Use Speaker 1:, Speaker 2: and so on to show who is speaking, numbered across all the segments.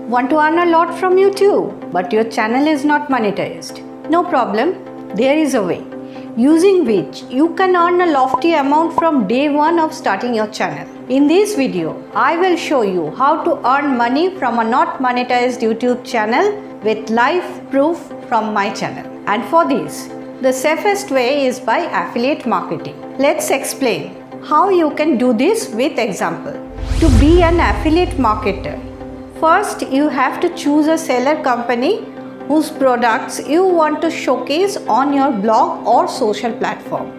Speaker 1: Want to earn a lot from YouTube, but your channel is not monetized? No problem, there is a way, using which you can earn a lofty amount from day one of starting your channel. In this video, I will show you how to earn money from a not monetized YouTube channel with live proof from my channel. And for this, the safest way is by affiliate marketing. Let's explain how you can do this with example. To be an affiliate marketer, first you have to choose a seller company whose products you want to showcase on your blog or social platform.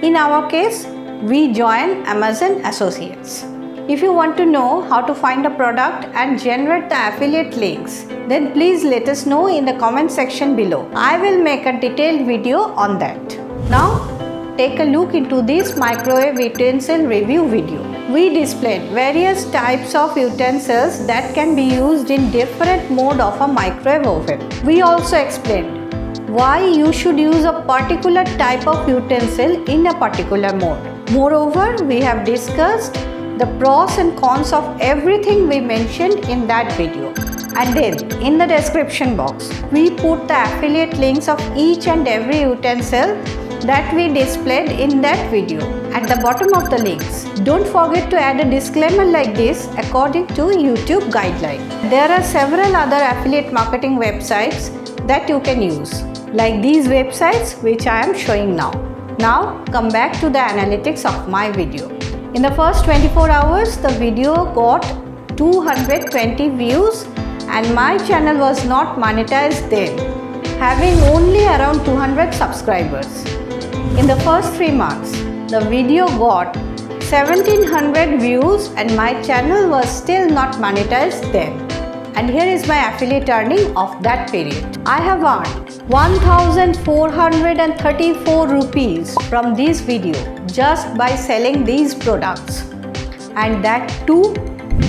Speaker 1: In our case, we join Amazon Associates. If you want to know how to find a product and generate the affiliate links, then please let us know in the comment section below. I will make a detailed video on that. Now, take a look into this microwave utensil review video. We displayed various types of utensils that can be used in different mode of a microwave oven. We also explained why you should use a particular type of utensil in a particular mode. Moreover, we have discussed the pros and cons of everything we mentioned in that video. And then, in the description box, we put the affiliate links of each and every utensil that we displayed in that video at the bottom of the links. Don't forget to add a disclaimer like this according to YouTube guideline. There are several other affiliate marketing websites that you can use, like these websites which I am showing now. Now come back to the analytics of my video. In the first 24 hours, the video got 220 views and my channel was not monetized then, having only around 200 subscribers. In the first 3 months, the video got 1700 views and my channel was still not monetized then. And here is my affiliate earning of that period. I have earned 1434 rupees from this video just by selling these products, and that too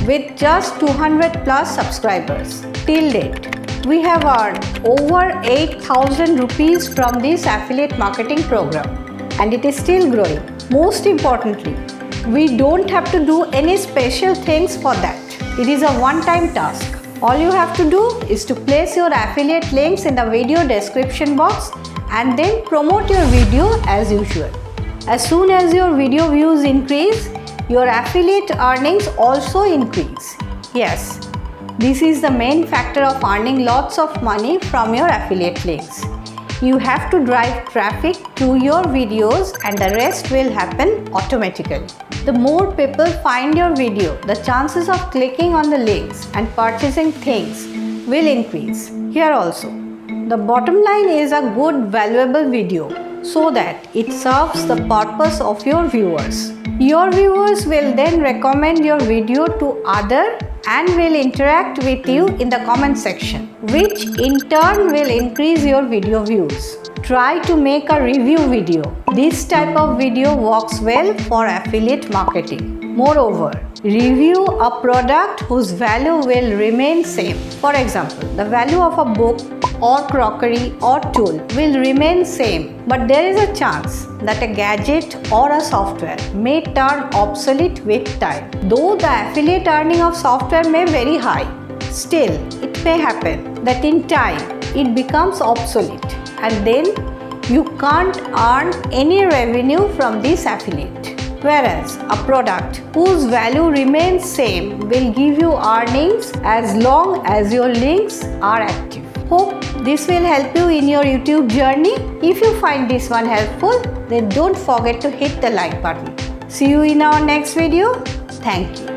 Speaker 1: with just 200 plus subscribers. Till date, we have earned over 8,000 rupees from this affiliate marketing program, and it is still growing. Most importantly, we don't have to do any special things for that. It is a one-time task. All you have to do is to place your affiliate links in the video description box and then promote your video as usual. As soon as your video views increase, your affiliate earnings also increase. Yes, this is the main factor of earning lots of money from your affiliate links. You have to drive traffic to your videos and the rest will happen automatically. The more people find your video, the chances of clicking on the links and purchasing things will increase. Here also, the bottom line is a good valuable video so that it serves the purpose of your viewers. Your viewers will then recommend your video to others and will interact with you in the comment section, which in turn will increase your video views. Try to make a review video. This type of video works well for affiliate marketing. Moreover, review a product whose value will remain same. For example, the value of a book or crockery or tool will remain same, but there is a chance that a gadget or a software may turn obsolete with time. Though the affiliate earning of software may be very high, still it may happen that in time it becomes obsolete and then you can't earn any revenue from this affiliate. Whereas a product whose value remains same will give you earnings as long as your links are active. Hope this will help you in your YouTube journey. If you find this one helpful, then don't forget to hit the like button. See you in our next video. Thank you.